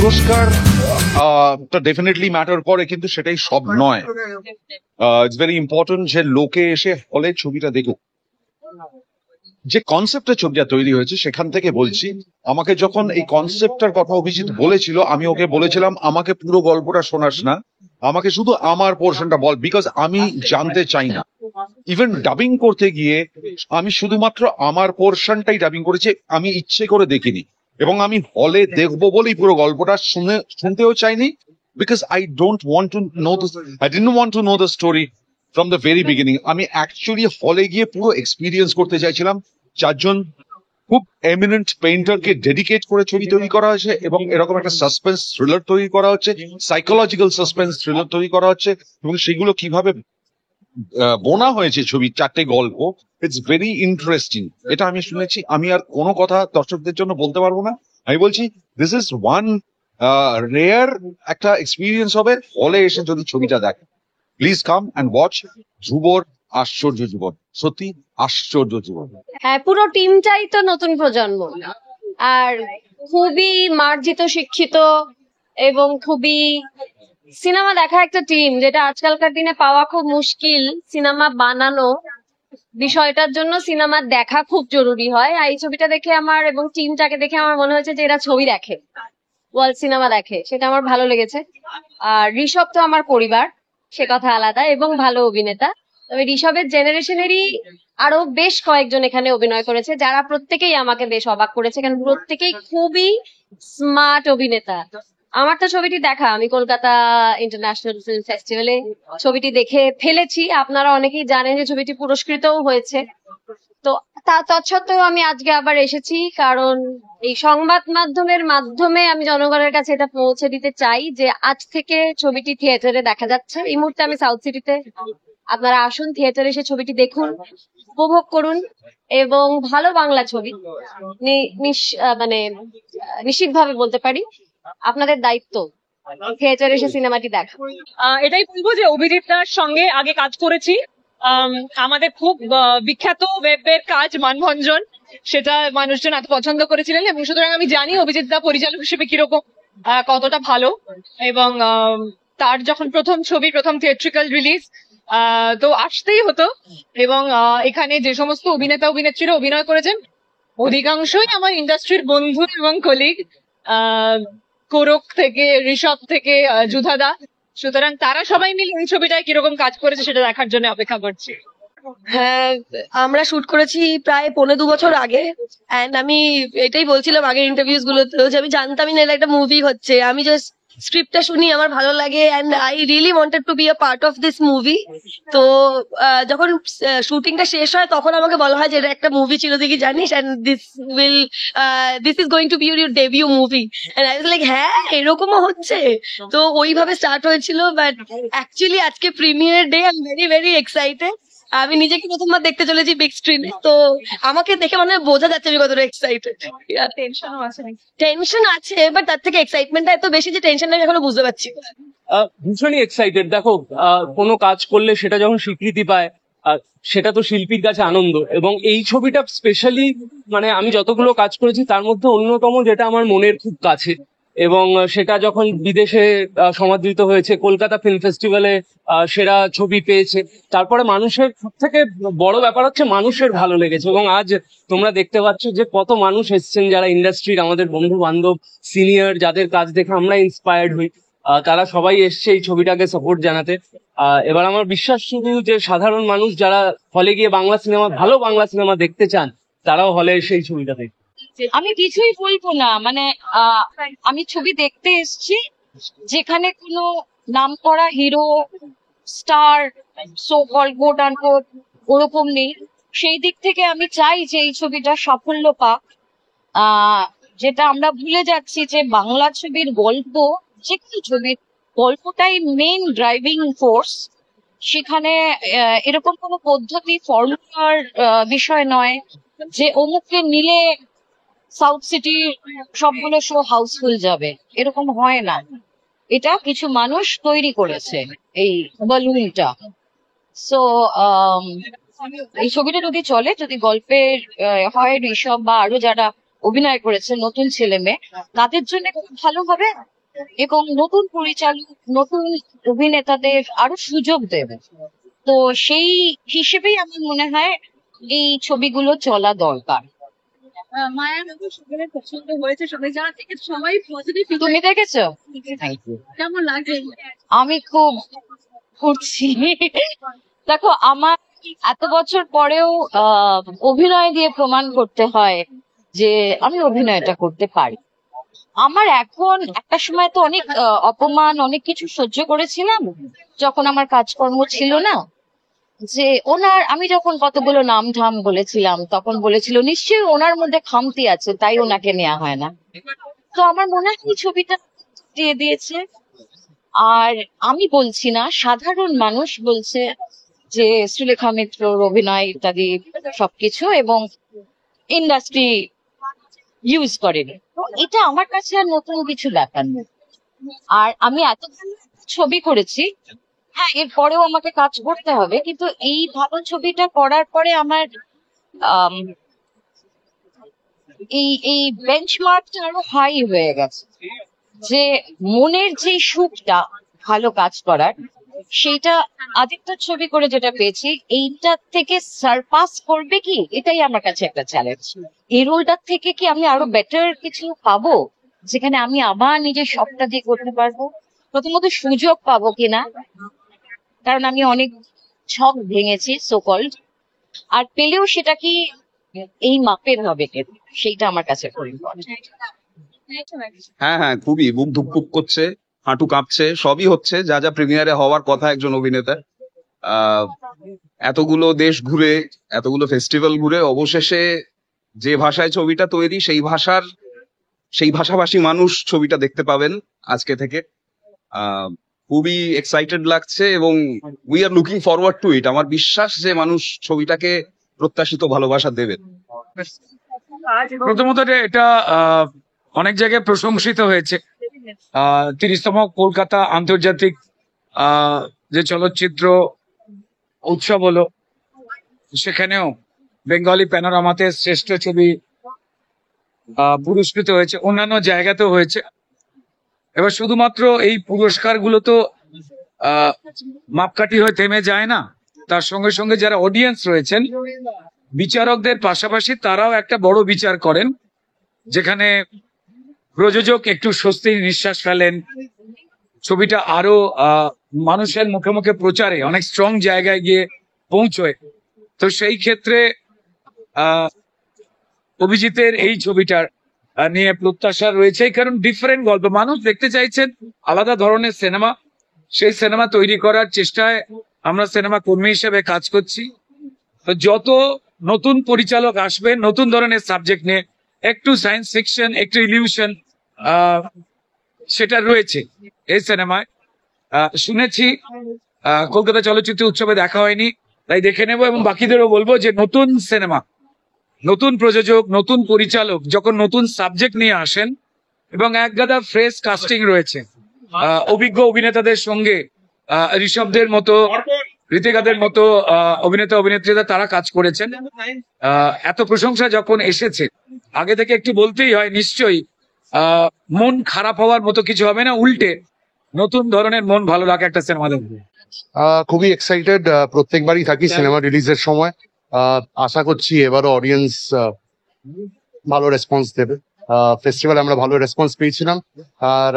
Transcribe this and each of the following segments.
পুরস্কার definitely matter করে, কিন্তু সেটাই সব নয়। ইটস ভেরি ইম্পর্টেন্ট যে লোকে এসে হলে ছবিটা দেখুক। যে কনসেপ্টে ছবিটা তৈরি হয়েছে সেখান থেকে বলছি, আমাকে যখন এই কনসেপ্টটার কথা অভিজিৎ বলেছিল, আমি ওকে বলেছিলাম আমাকে পুরো গল্পটা শোনাস না, আমাকে শুধু আমার পোর্শনটা বল, বিকজ আমি জানতে চাই না। ইভেন ডাবিং করতে গিয়ে আমি শুধুমাত্র আমার পোর্শনটাই ডাবিং করেছি, আমি ইচ্ছে করে দেখিনি, এবং আমি হলে দেখবো বলেই পুরো গল্পটা শুনতেও চাইনি, because I don't want to know this, I didn't want to know the story from the very beginning. আমি অ্যাকচুয়ালি হলে গিয়ে পুরো এক্সপিরিয়েন্স করতে চাইছিলাম। চারজন খুব এমিনেন্ট পেইন্টারকে ডেডিকেট করে ছবি তৈরি করা হয়েছে, এবং এরকম একটা সাসপেন্স থ্রিলার তৈরি করা হচ্ছে, সাইকোলজিক্যাল সাসপেন্স থ্রিলার তৈরি করা হচ্ছে, এবং সেগুলো কিভাবে বোনা হয়েছে ছবির চারটে গল্প, ইটস ভেরি ইন্টারেস্টিং। এটা আমি শুনেছি, আমি আর কোনো কথা দর্শকদের জন্য বলতে পারবো না। আমি বলছি দিস ইজ ওয়ান রেয়ার একটা এক্সপিরিয়েন্স হবে হলে এসে যদি ছবিটা দেখে। প্লিজ কাম অ্যান্ড ওয়াচ ধ্রুবর আশ্চর্য জীবন, সত্যি আশ্চর্য জীবন। হ্যাঁ, পুরো টিমটাই তো নতুন প্রজন্ম, আর খুবই মার্জিত শিক্ষিত এবং খুবই সিনেমা দেখা একটা টিম, যেটা আজকালকার দিনে পাওয়া খুব মুশকিল। সিনেমা বানানো বিষয়টার জন্য সিনেমা দেখা খুব জরুরি হয়। আর এই ছবিটা দেখে আমার এবং টিমটাকে দেখে আমার মনে হয়েছে যে এরা ছবি দেখে, ওয়ার্ল্ড সিনেমা দেখে, সেটা আমার ভালো লেগেছে। আর ঋষভ তো আমার পরিবার, সে কথা আলাদা, এবং ভালো অভিনেতা। তবে ঋষভের জেনারেশনেরই আরো বেশ কয়েকজন এখানে অভিনয় করেছে, যারা প্রত্যেকেই আমাকে বেশ অবাক করেছে, কারণ প্রত্যেকেই খুবই স্মার্ট অভিনেতা। আমার তো ছবিটি দেখা, আমি কলকাতা ইন্টারন্যাশনাল ফিল্ম ফেস্টিভ্যালে ছবিটি দেখে ফেলেছি। আপনারা অনেকেই জানেন যে ছবিটি পুরস্কৃতও হয়েছে। তো তা তৎসত্ত্বেও আমি আজকে আবার এসেছি, কারণ এই সংবাদ মাধ্যমের মাধ্যমে আমি জনগণের কাছে এটা পৌঁছে দিতে চাই যে আজ থেকে ছবিটি থিয়েটারে দেখা যাচ্ছে। এই মুহূর্তে আমি সাউথ সিটিতে, আপনারা আসুন, থিয়েটারে এসে ছবিটি দেখুন, উপভোগ করুন। এবং ভালো বাংলা ছবি, মানে নিশ্চিতভাবে বলতে পারি আপনাদের দায়িত্ব থিয়েটারে এসে সিনেমাটি দেখা। এটাই বলবো যে অভিজিৎদার সঙ্গে আগে কাজ করেছি, আমাদের খুব বিখ্যাত ওয়েবের কাজ মানভঞ্জন, সেটা মানুষজন এত পছন্দ করেছিলেন, এবং সুতরাং আমি জানি অভিজিৎদা পরিচালক হিসেবে কিরকম, কতটা ভালো। এবং তার যখন প্রথম ছবি, প্রথম থিয়েট্রিক্যাল রিলিজ, তো আসতেই হতো। এবং এখানে যে সমস্ত অভিনেতা অভিনেত্রীরা অভিনয় করেছেন অধিকাংশই আমার ইন্ডাস্ট্রির বন্ধু এবং কলিগ, কোরক থেকে ঋষভ থেকে যুধাদা। সুতরাং তারা সবাই মিলে এই ছবিটায় কিরকম কাজ করেছে সেটা দেখার জন্য অপেক্ষা করছি। হ্যাঁ, আমরা শুট করেছি প্রায় 1.5-2 বছর আগে। এন্ড আমি এটাই বলছিলাম আগের ইন্টারভিউজ গুলোতেও যে আমি জানতামই না এটা একটা মুভি হচ্ছে। আমি জাস্ট স্ক্রিপ্টটা শুনি, আমার ভালো লাগে, and I really wanted to be a part of this movie. তো যখন শুটিংটা শেষ হয় তখন আমাকে বলা হয় যে এটা একটা মুভি ছিল, তুই কি জানিস, and this is going to be your debut movie. And I was like হ্যাঁ এরকমও হচ্ছে। তো ওইভাবে স্টার্ট হয়েছিল। বাট অ্যাকচুয়ালি আজকে premiere day, I am very very excited. আমি নিজেকে প্রথমবার দেখতে চলেছি বিগ স্ক্রিনে, তো আমাকে দেখে মানে বোঝা যাচ্ছে আমি কতটা এক্সাইটেড। টেনশন আছে, বাট তার থেকে এক্সাইটমেন্টটা এত বেশি যে টেনশনটা আমি এখনো বুঝতে পারছি। ভীষণই এক্সাইটেড। দেখো, কোনো কাজ করলে সেটা যখন স্বীকৃতি পায়, সেটা তো শিল্পীর কাছে আনন্দ। এবং এই ছবিটা স্পেশালি, মানে আমি যতগুলো কাজ করেছি তার মধ্যে অন্যতম যেটা আমার মনের খুব কাছে, এবং সেটা যখন বিদেশে সমাদৃত হয়েছে, কলকাতা ফিল্ম ফেস্টিভ্যালে সেরা ছবি পেয়েছে, তারপরে মানুষের সব থেকে বড় ব্যাপার হচ্ছে মানুষের ভালো লেগেছে। এবং আজ তোমরা দেখতে পাচ্ছ যে কত মানুষ এসছেন, যারা ইন্ডাস্ট্রির আমাদের বন্ধু বান্ধব, সিনিয়র, যাদের কাজ দেখে আমরা ইন্সপায়ার্ড হই, তারা সবাই এসছে এই ছবিটাকে সাপোর্ট জানাতে। এবার আমার বিশ্বাস শুধু যে সাধারণ মানুষ যারা হলে গিয়ে বাংলা সিনেমা, ভালো বাংলা সিনেমা দেখতে চান, তারাও হলে এসে এই ছবিটা দেখবে। আমি কিছুই বলবো না, মানে আমি ছবি দেখতে এসেছি যেখানে কোনো নামকরা hero, star, so call coat unquote ওরকম নেই। সেই দিক থেকে আমি চাই যে এই ছবিটা সাফল্য পাক। যেটা আমরা ভুলে যাচ্ছি যে বাংলা ছবির গল্প, যে কোনো ছবির গল্পটাই মেইন ড্রাইভিং ফোর্স। সেখানে এরকম কোনো পদ্ধতি, ফর্মুলার বিষয় নয় যে অমুককে নিলে সাউথ সিটি সবগুলো শো হাউসফুল যাবে, এরকম হয় না। এটা কিছু মানুষ তৈরি করেছে এই বালুনটা। সো এই ছবিটা যদি চলে, যদি গল্পের হয় ঋষভ বা আরো যারা অভিনয় করেছে নতুন ছেলে মেয়ে, তাদের জন্য খুব ভালো হবে। এবং নতুন পরিচালক, নতুন অভিনেতাদের আরো সুযোগ দেবে। তো সেই হিসেবেই আমার মনে হয় এই ছবিগুলো চলা দরকার। মায়ের সকলের পছন্দ হয়েছে, সবাই যারা থেকে সবাই পজিটিভ। তুমি দেখেছো? Thank you. কেমন লাগছে? আমি খুব করছি। দেখো, আমার এত বছর পরেও অভিনয় দিয়ে প্রমাণ করতে হয় যে আমি অভিনয়টা করতে পারি। আমার এখন একটা সময় তো অনেক অপমান, অনেক কিছু সহ্য করেছিলাম যখন আমার কাজকর্ম ছিল না। যে আমি যখন কতগুলো নাম ধাম বলেছিলাম, তখন বলেছিল নিশ্চয়ই ওনার মধ্যে খামতি আছে, তাই ওনাকে নেওয়া হয় না। তো আমার মনে হয় এই ছবিটা দিয়ে দিয়েছে। আর আমি বলছি না, সাধারণ মানুষ বলছে যে শ্রীলেখা মিত্রর অভিনয় ইত্যাদি সবকিছু এবং ইন্ডাস্ট্রি ইউজ করেনি। তো এটা আমার কাছে আর নতুন কিছু ব্যাপার নেই। আর আমি এত ভালো ছবি করেছি, হ্যাঁ এরপরেও আমাকে কাজ করতে হবে, কিন্তু এই ভালো ছবিটা করার পরে আমার আম, এই বেঞ্চমার্কটা আরো হাই হয়ে গেছে। যে মনের যে সুখটা ভালো কাজ করার, সেইটা আদিত্য ছবি করে যেটা পেয়েছি, এইটা থেকে সারপাস করবে কি, এটাই আমার কাছে একটা চ্যালেঞ্জ। এই রোলটার থেকে কি আমি আরো বেটার কিছু পাবো, যেখানে আমি আবার নিজের সবটা দিয়ে করতে পারবো? প্রথমত সুযোগ পাবো কিনা, কারণ আমি অনেক ছক ভেঙেছি সোকল্ড, আর পেলেও সেটা কি এই মাপের হবে কিনা, সেইটা আমার কাছে খুব ইম্পর্টেন্ট। হ্যাঁ হ্যাঁ, খুবই বুক ধুকপুক করছে, হাঁটু কাঁপছে, সবই হচ্ছে যা যা প্রিমিয়ারে হওয়ার কথা একজন অভিনেতা। এতগুলো দেশ ঘুরে, এতগুলো ফেস্টিভ্যাল ঘুরে অবশেষে যে ভাষায় ছবিটা তৈরি, সেই ভাষাভাষী মানুষ ছবিটা দেখতে পাবেন আজকে থেকে। খুবই এক্সাইটেড লাগছে এবং we are looking forward to it. আমার বিশ্বাস যে মানুষ ছবিটাকে প্রত্যাশিত ভালোবাসা দেবেন। প্রথমত এটা অনেক জায়গায় প্রশংসিত হয়েছে। 30তম কলকাতা আন্তর্জাতিক যে চলচ্চিত্র উৎসব হলো, সেখানেও বেঙ্গলি প্যানোরামাতে শ্রেষ্ঠ ছবি পুরস্কৃত হয়েছে, অন্যান্য জায়গাতেও হয়েছে। এবার শুধুমাত্র এই পুরস্কারগুলো তো মাপকাঠি হয়ে থেমে যায় না, তার সঙ্গে সঙ্গে যারা অডিয়েন্স রয়েছেন, বিচারকদের পাশাপাশি তারাও একটা বড় বিচার করেন, যেখানে প্রযোজক একটু স্বস্তির নিঃশ্বাস ফেলেন, ছবিটা আরো মানুষের মুখে মুখে প্রচারে অনেক স্ট্রং জায়গায় গিয়ে পৌঁছয়। তো সেই ক্ষেত্রে অভিজিতের এই ছবিটার নিয়ে প্রত্যাশা রয়েছে, কারণ ডিফারেন্ট গল্প, মানুষ দেখতে চাইছেন আলাদা ধরনের সিনেমা। সেই সিনেমা তৈরি করার চেষ্টায় আমরা সিনেমা কর্মী হিসেবে কাজ করছি। তো যত নতুন পরিচালক আসবেন নতুন ধরনের সাবজেক্ট নিয়ে, একটু সায়েন্স ফিকশন, একটু ইলিউশন, সেটা রয়েছে এই সিনেমায়। শুনেছি কলকাতা চলচ্চিত্র উৎসবে দেখা হয়নি, তাই দেখে নেব এবং বাকিদেরও বলবো যে নতুন সিনেমা, নতুন প্রযোজক, নতুন পরিচালক যখন নতুন সাবজেক্ট নিয়ে আসেন এবং একগাদা ফ্রেশ কাস্টিং রয়েছে, অভিজ্ঞ অভিনেতাদের সঙ্গে ঋষভদের মতো, ঋতিকাদের মতো অভিনেতা অভিনেত্রীরা তারা কাজ করেছেন। এত প্রশংসা যখন এসেছে, আগে থেকে একটু বলতেই হয় নিশ্চয়ই মন খারাপ হওয়ার মতো কিছু হবে না, উল্টে নতুন ধরনের মন ভালো লাগে একটা সিনেমা দেখবে। খুবই এক্সাইটেড, প্রত্যেকবারই থাকি সিনেমা রিলিজের সময়। আশা করছি এবারও অডিয়েন্স ভালো রেসপন্স দেবে। ফেস্টিভ্যালে আমরা ভালো রেসপন্স পেয়েছিলাম, আর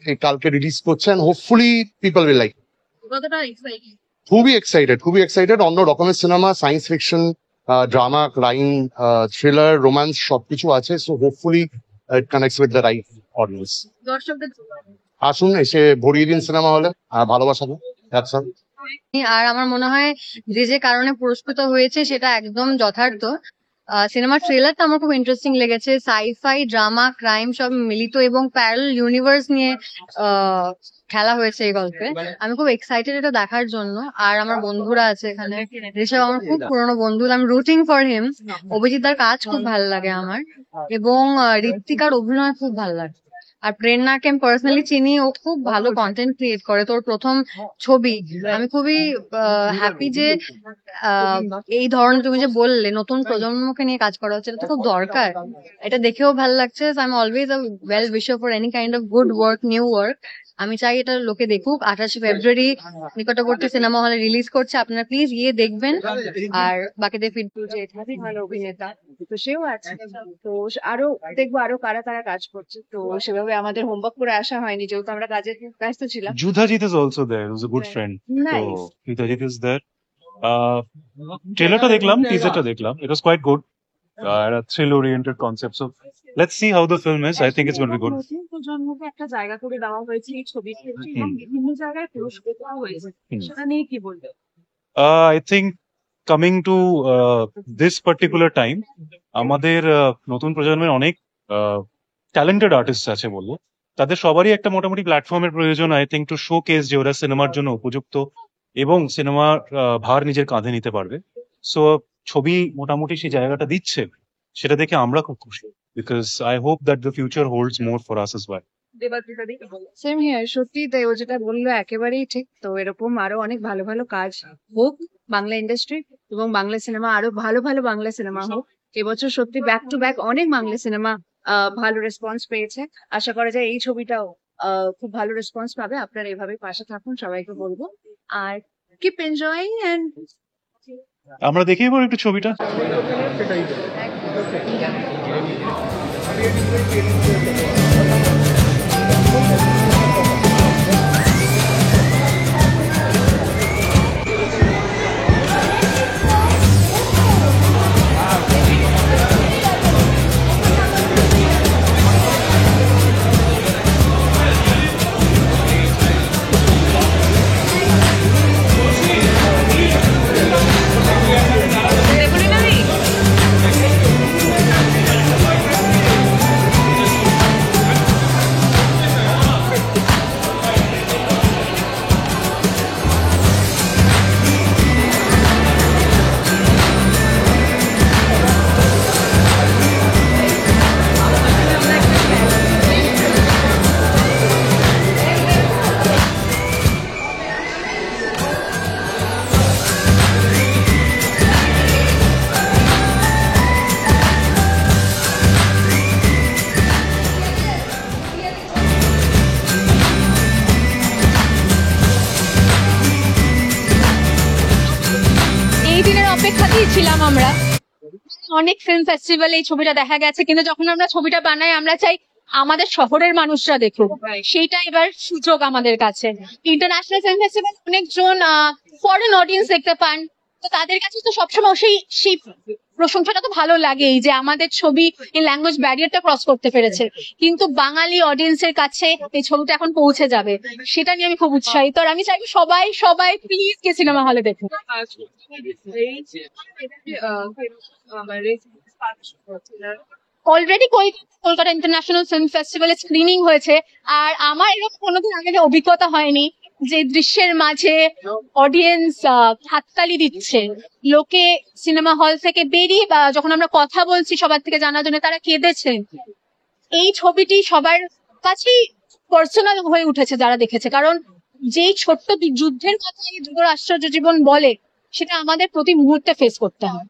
এই কালকে রিলিজ করছেন, হোপফুলি পিপল উইল লাইক। খুবই এক্সাইটেড। অন্য রকমের cinema, science fiction, drama, crime, thriller, romance সবকিছু আছে। So hopefully it connects with the right audience. আসুন, এসে ভরিয়ে দিন সিনেমা হলে ভালোবাসা। আর আমার মনে হয় যে যে কারণে পুরস্কৃত হয়েছে সেটা একদম যথার্থ। সিনেমার ট্রেলারটা আমার খুব ইন্টারেস্টিং লেগেছে, সাইফাই, ড্রামা, ক্রাইম সব মিলিত এবং প্যারালাল ইউনিভার্স নিয়ে খেলা হয়েছে এই গল্পে। আমি খুব এক্সাইটেড এটা দেখার জন্য। আর আমার বন্ধুরা আছে এখানে, ঋষভ আমার খুব পুরনো বন্ধু, আমি রুটিং ফর হিম। অভিজিৎ দার কাজ খুব ভালো লাগে আমার, এবং ঋত্বিকার অভিনয় খুব ভালো লাগে। আর প্রেরণাকে আমি পার্সোনালি চিনি, ও খুব ভালো কন্টেন্ট ক্রিয়েট করে। তোর প্রথম ছবি, আমি খুবই হ্যাপি যে এই ধরনের তুমি যে বললে নতুন প্রজন্মকে নিয়ে কাজ করা হচ্ছে, এটা তো খুব দরকার। এটা দেখেও ভালো লাগছে। I am always a well উইশার for any kind of good work, new work. আমি চাই এটা লোকে দেখুক। 28 ফেব্রুয়ারি নিকটবর্তী সিনেমা হলে রিলিজ করছে, আপনারা প্লিজ গিয়ে দেখবেন আর বাকিদের ফিডব্যাক। যে এখানে ভালো অভিনেতা, তো সেও আছে, তো আরো দেখবো আরো কারা কারা কাজ করছে। তো সেভাবে আমাদের হোমওয়ার্ক করে আসা হয়নি, যেহেতু আমরা কাজের ব্যস্ত ছিলাম। Judhajit is also there, who's a good friend. Nice. So Judhajit is there. ট্রেলারটা দেখলাম, টিজারটা দেখলাম, it was quite good. A thrill oriented concept. So let's see how the film is. I think it's going to be good. নতুন প্রজন্মকে একটা জায়গা করে দেওয়া হয়েছে এই ছবিতে, এবং বিভিন্ন জায়গায় পুরস্কৃত হয়েছে, সেটা নিয়ে কি বলবে? I think coming to this particular time, আমাদের নতুন প্রজন্মের অনেক ট্যালেন্টেড আর্টিস্ট আছে বলবো, তাদের সবারই একটা মোটামুটি প্ল্যাটফর্মের প্রয়োজন। I think to show case যে ওরা সিনেমার জন্য উপযুক্ত এবং সিনেমার ভার নিজের কাঁধে নিতে পারবে। সো ছবি মোটামুটি সেই জায়গাটা দিচ্ছে, সেটা দেখে আমরা খুব খুশি, because I hope that the future holds more for us as well. Same here, সত্যি তাই, ও যেটা বললো একেবারেই ঠিক। তো এরকম আরো অনেক ভালো ভালো কাজ হোক বাংলা ইন্ডাস্ট্রি, এবং বাংলা সিনেমা আরো ভালো ভালো বাংলা সিনেমা হোক। এবছর সত্যি ব্যাক টু ব্যাক অনেক বাংলা সিনেমা ভালো রেসপন্স পেয়েছে। আশা করা যায় এই ছবিটাও খুব ভালো রেসপন্স পাবে। আপনারা এভাবে পাশে থাকুন, সবাইকে বলবো। আর কিপ এনজয়িং এন্ড আমরা দেখেই বলি একটু ছবিটা। এই দিনের অপেক্ষাতেই ছিলাম আমরা। অনেক ফিল্ম ফেস্টিভ্যালে এই ছবিটা দেখা গেছে, কিন্তু যখন আমরা ছবিটা বানাই আমরা চাই আমাদের শহরের মানুষরা দেখুক। সেইটা এবার সুযোগ আমাদের কাছে। ইন্টারন্যাশনাল ফিল্ম ফেস্টিভ্যাল অনেকজন ফরেন অডিয়েন্স দেখতে পান, তো তাদের কাছে তো সবসময় সেই প্রশংসাটা তো ভালো লাগেই যে আমাদের ছবি এই ল্যাঙ্গুয়েজ ব্যারিয়ারটা ক্রস করতে পেরেছে। কিন্তু বাঙালি অডিয়েন্সের কাছে এই ছবিটা এখন পৌঁছে যাবে, সেটা নিয়ে আমি খুব উৎসাহিত। আর আমি চাইবো সবাই সবাই প্লিজ কে সিনেমা হলে দেখুন। অলরেডি কলকাতা ইন্টারন্যাশনাল ফিল্ম ফেস্টিভ্যালে স্ক্রিনিং হয়েছে, আর আমার এরকম কোনোদিন আগে অভিজ্ঞতা হয়নি যে দৃশ্যের মাঝে অডিয়েন্স হাততালি দিচ্ছে, লোকে সিনেমা হল থেকে বেরিয়ে বা যখন আমরা কথা বলছি সবার থেকে জানার জন্য তারা কেঁদেছে। এই ছবিটি সবার কাছেই পার্সোনাল হয়ে উঠেছে যারা দেখেছে, কারণ যেই ছোট্ট যুদ্ধের কথা এই যুগের আশ্চর্য জীবন বলে, সেটা আমাদের প্রতি মুহূর্তে ফেস করতে হয়।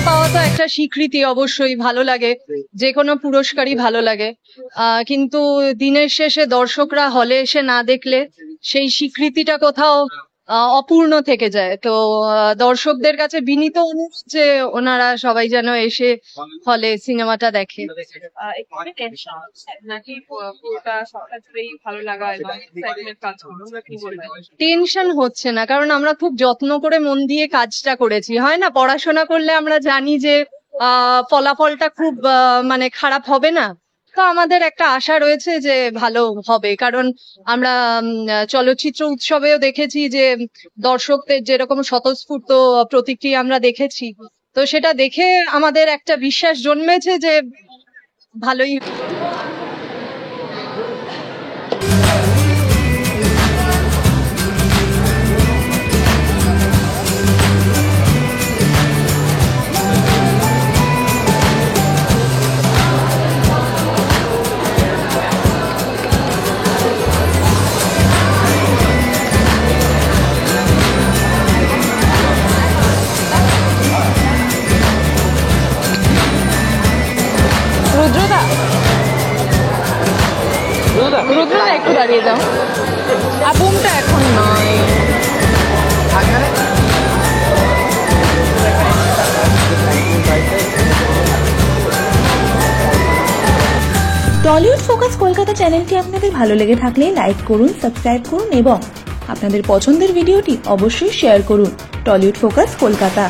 পাওয়া তো একটা স্বীকৃতি, অবশ্যই ভালো লাগে, যে কোনো পুরস্কারই ভালো লাগে, কিন্তু দিনের শেষে দর্শকরা হলে এসে না দেখলে সেই স্বীকৃতিটা কোথাও অপূর্ণ থেকে যায়। তো দর্শকদের কাছে বিনীত অনুরোধ যে ওনারা সবাই যেন এসে হলে সিনেমাটা দেখে। টেনশন হচ্ছে না, কারণ আমরা খুব যত্ন করে মন দিয়ে কাজটা করেছি। হয় না, পড়াশোনা করলে আমরা জানি যে ফলাফলটা খুব মানে খারাপ হবে না, তো আমাদের একটা আশা রয়েছে যে ভালো হবে, কারণ আমরা চলচ্চিত্র উৎসবেও দেখেছি যে দর্শকদের যেরকম স্বতঃস্ফূর্ত প্রতিক্রিয়া আমরা দেখেছি, তো সেটা দেখে আমাদের একটা বিশ্বাস জন্মেছে যে ভালোই। রুদ্রদা একটু দাঁড়িয়ে যাও, বুমটা এখন নয়। টলিউড ফোকাস কলকাতা চ্যানেলটি আপনাদের ভালো লেগে থাকলে লাইক করুন, সাবস্ক্রাইব করুন এবং আপনাদের পছন্দের ভিডিওটি অবশ্যই শেয়ার করুন। Tollywood focus Kolkata.